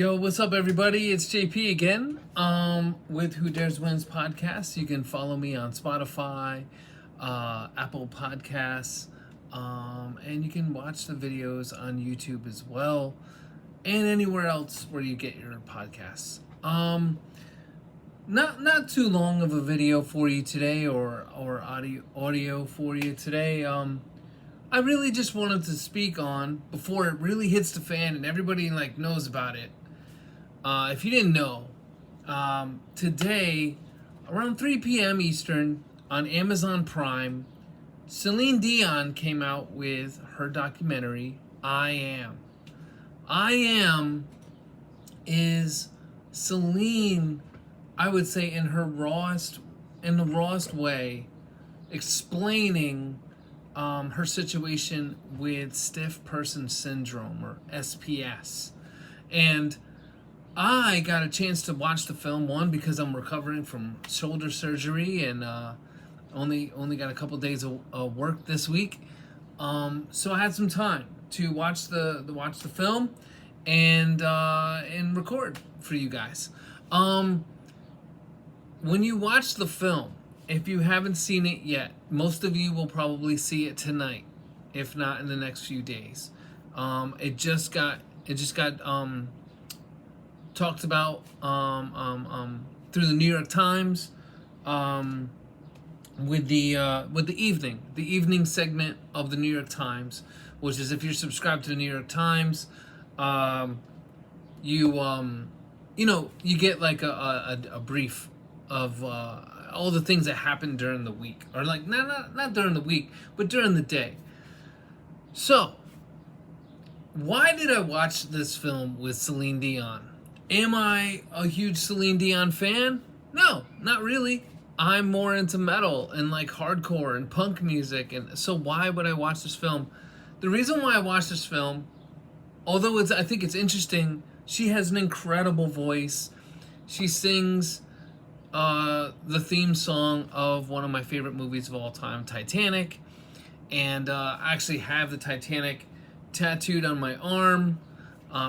Yo, what's up, everybody? It's JP again with Who Dares Wins podcast. You can follow me on Spotify, Apple Podcasts, and you can watch the videos on YouTube as well, and anywhere else where you get your podcasts. Not too long of a video for you today, or audio for you today. I really just wanted to speak on before it really hits the fan and everybody knows about it. If you didn't know, today around 3 p.m. Eastern on Amazon Prime, Celine Dion came out with her documentary, I Am. I Am is Celine, I would say, in the rawest way, explaining her situation with stiff person syndrome, or SPS. And I got a chance to watch the film, one, because I'm recovering from shoulder surgery and only got a couple days of work this week. So I had some time to watch the film and record for you guys. When you watch the film, if you haven't seen it yet, most of you will probably see it tonight, if not in the next few days. It just got talked about through the New York Times with the evening segment of the New York Times, which is, if you're subscribed to the New York Times, you get like a brief of all the things that happened during the week, or not during the week, but during the day. So, why did I watch this film with Celine Dion? Am I a huge Celine Dion fan? No, not really. I'm more into metal and hardcore and punk music, and so why would I watch this film? The reason why I watched this film, although I think it's interesting, she has an incredible voice. She sings the theme song of one of my favorite movies of all time, Titanic, and I actually have the Titanic tattooed on my arm.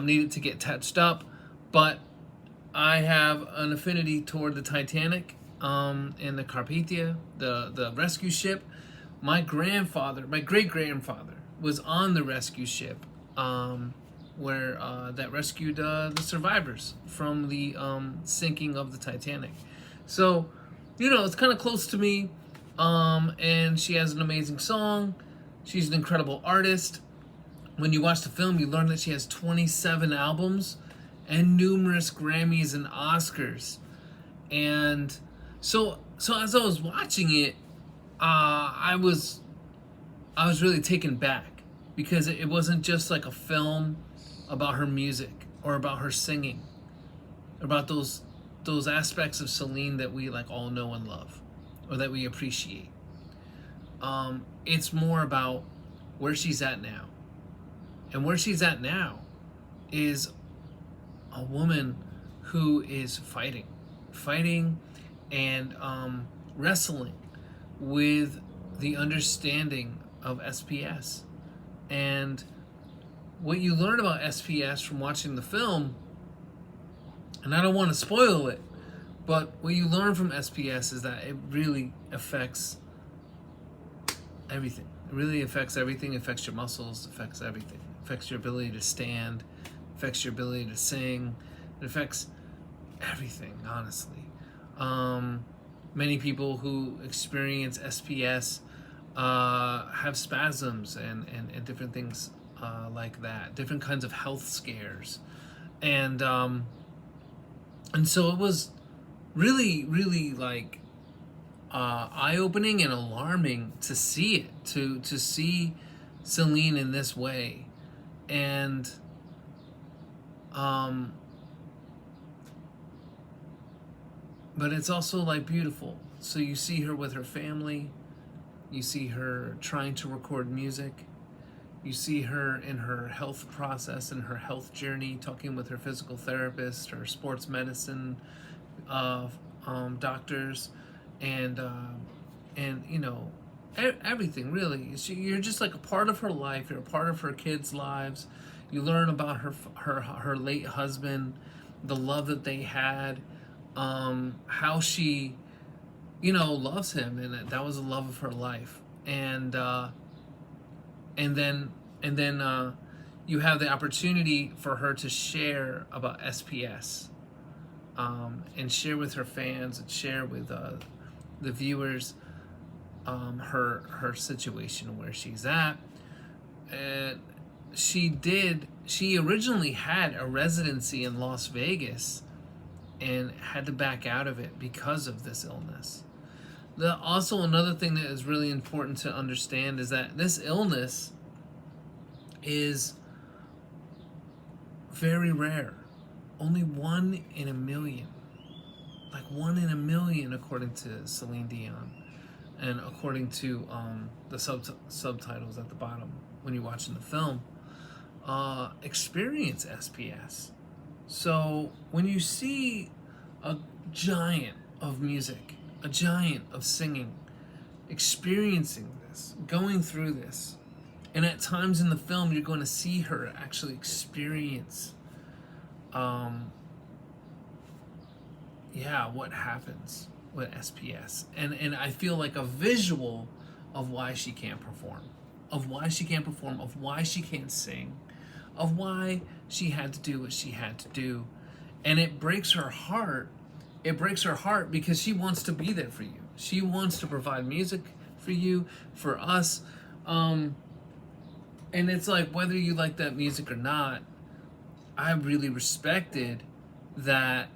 Need it to get touched up, but I have an affinity toward the Titanic and the Carpathia, the rescue ship. My great-grandfather was on the rescue ship where that rescued the survivors from the sinking of the Titanic. So, it's kind of close to me, and she has an amazing song. She's an incredible artist. When you watch the film, you learn that she has 27 albums and numerous Grammys and Oscars. And so as I was watching it, I was really taken back, because it wasn't just like a film about her music or about her singing, about those aspects of Celine that we all know and love, or that we appreciate. It's more about where she's at now. And where she's at now is a woman who is fighting and wrestling with the understanding of SPS. And what you learn about SPS from watching the film, and I don't want to spoil it, but what you learn from SPS is that it really affects everything. It really affects everything. It affects your muscles, affects everything. It affects your ability to stand, affects your ability to sing. It affects everything, honestly. Many people who experience SPS have spasms and different things like that, different kinds of health scares. And so it was really, really eye-opening and alarming to see it, to see Celine in this way. And but it's also beautiful. So you see her with her family, you see her trying to record music, you see her in her health process and her health journey, talking with her physical therapist, her sports medicine doctors, and everything, really. You're just a part of her life. You're a part of her kids' lives. You learn about her late husband, the love that they had, how she, loves him, and that was the love of her life. And then you have the opportunity for her to share about SPS, and share with her fans and share with the viewers, her situation, where she's at. And she originally had a residency in Las Vegas and had to back out of it because of this illness. Also, another thing that is really important to understand is that this illness is very rare. Only 1 in a million. Like 1 in a million, according to Celine Dion. And according to the subtitles at the bottom when you're watching the film, experience SPS. So when you see a giant of music, a giant of singing, experiencing this, going through this, and at times in the film you're going to see her actually experience what happens with SPS. And I feel like a visual of why she can't perform, of why she can't sing, of why she had to do what she had to do. And it breaks her heart. It breaks her heart because she wants to be there for you. She wants to provide music for you, for us. And it's like, whether you like that music or not, I really respected that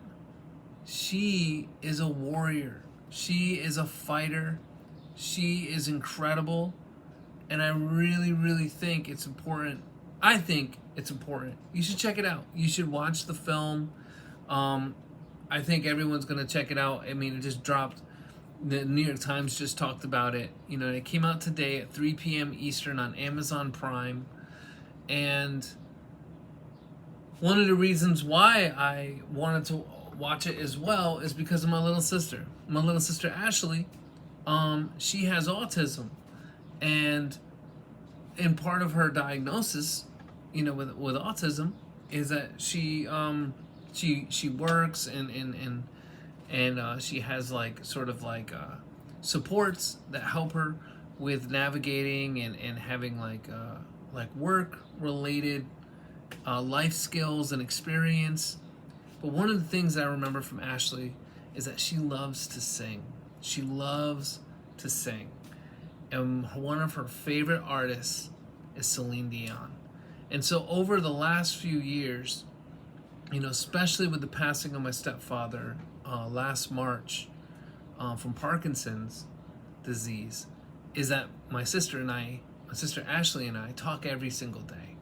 she is a warrior. She is a fighter. She is incredible. And I really, really think it's important. I think it's important. You should check it out. You should watch the film. I think everyone's going to check it out. I mean, it just dropped. The New York Times just talked about it. It came out today at 3 p.m. Eastern on Amazon Prime. And one of the reasons why I wanted to watch it as well is because of my little sister. My little sister Ashley, she has autism. And part of her diagnosis, with autism, is that she works and she has supports that help her with navigating and having work related life skills and experience. But one of the things that I remember from Ashley is that she loves to sing. She loves to sing. And one of her favorite artists is Celine Dion. And so over the last few years, especially with the passing of my stepfather last March from Parkinson's disease, is that my sister Ashley and I talk every single day,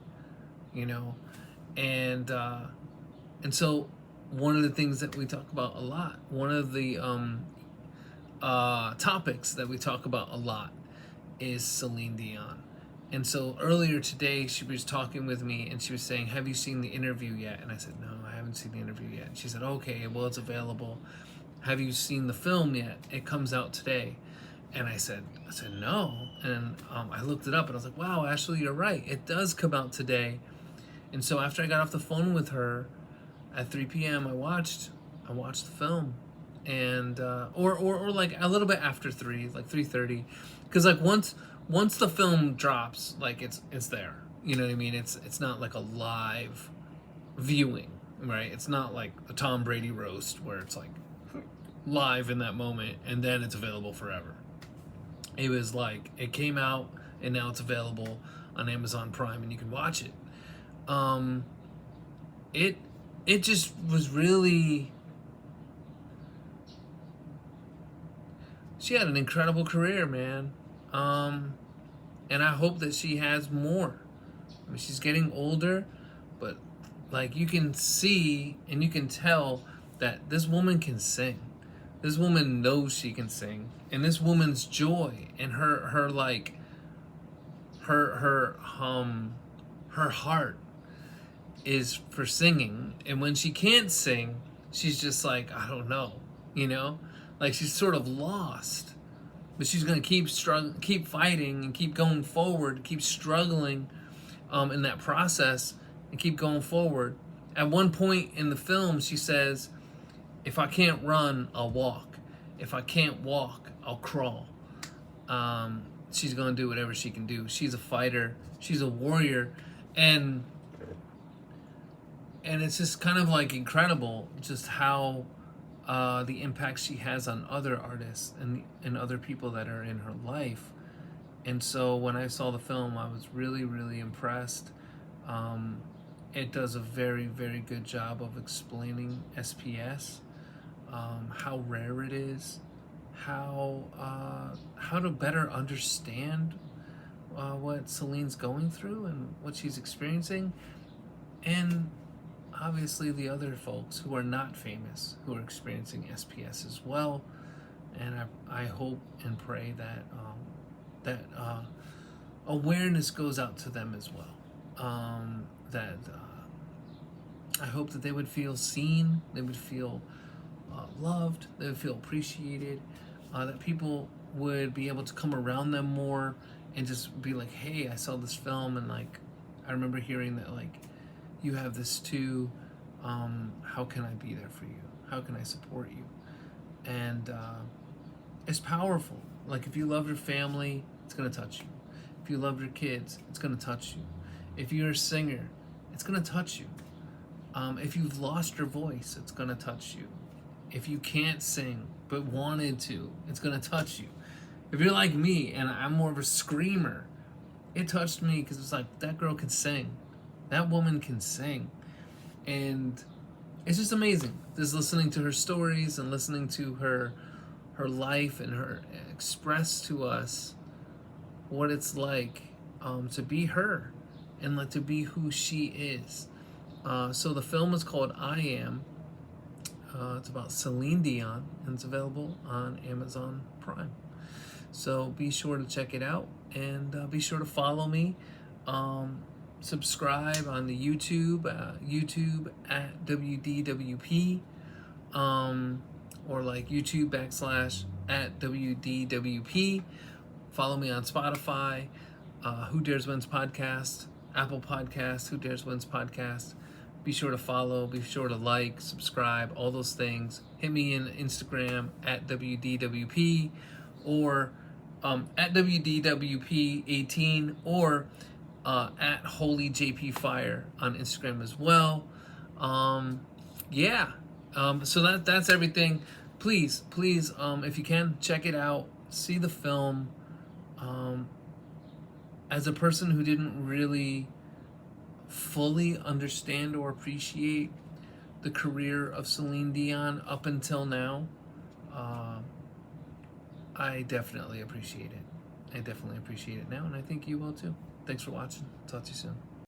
and so one of the things that we talk about a lot, one of the topics that we talk about a lot is Celine Dion. And so earlier today, she was talking with me and she was saying, "Have you seen the interview yet?" And I said, "No, I haven't seen the interview yet." And she said, "Okay, well, it's available. Have you seen the film yet? It comes out today." And I said, "No." And I looked it up and I was like, "Wow, Ashley, you're right. It does come out today." And so after I got off the phone with her at 3 p.m., I watched the film. And or like a little bit after 3, like 3:30, because once the film drops, it's there. You know what I mean? It's not like a live viewing, right? It's not like the Tom Brady roast where it's like live in that moment and then it's available forever. It was like it came out and now it's available on Amazon Prime and you can watch it. It just was really. She had an incredible career, man. And I hope that she has more. I mean, she's getting older, but you can see and you can tell that this woman can sing. This woman knows she can sing. And this woman's joy and her heart is for singing. And when she can't sing, she's just I don't know, she's sort of lost, but she's gonna keep fighting and keep going forward, keep struggling, in that process, and keep going forward. At one point in the film, she says, if I can't run, I'll walk. If I can't walk, I'll crawl. She's going to do whatever she can do. She's a fighter. She's a warrior. And it's just kind of like incredible just how the impact she has on other artists and other people that are in her life. And so when I saw the film, I was really, really impressed. It does a very, very good job of explaining SPS, how rare it is, how to better understand what Celine's going through and what she's experiencing, and obviously the other folks who are not famous who are experiencing SPS as well. And I hope and pray that awareness goes out to them as well. I hope that they would feel seen, they would feel loved, they would feel appreciated, that people would be able to come around them more and just be like, hey, I saw this film, and like I remember hearing that like you have this too. How can I be there for you? How can I support you? And it's powerful. Like if you love your family, it's gonna touch you. If you love your kids, it's gonna touch you. If you're a singer, it's gonna touch you. If you've lost your voice, it's gonna touch you. If you can't sing but wanted to, it's gonna touch you. If you're like me and I'm more of a screamer, it touched me because it's like, that girl can sing. That woman can sing. And it's just amazing. Just listening to her stories and listening to her life and her express to us what it's like to be her and like to be who she is. So the film is called I Am. It's about Celine Dion, and it's available on Amazon Prime. So be sure to check it out, and be sure to follow me. Subscribe on the YouTube at WDWP, or like YouTube / WDWP. Follow me on Spotify, Who Dares Wins Podcast, Apple Podcast, Who Dares Wins Podcast. Be sure to follow, be sure to like, subscribe, all those things. Hit me in Instagram at WDWP, or at WDWP18, or at HolyJPFire on Instagram as well. So that's everything. Please, if you can, check it out, see the film. As a person who didn't really fully understand or appreciate the career of Celine Dion up until now, I definitely appreciate it. I definitely appreciate it now, and I think you will too. Thanks for watching. Talk to you soon.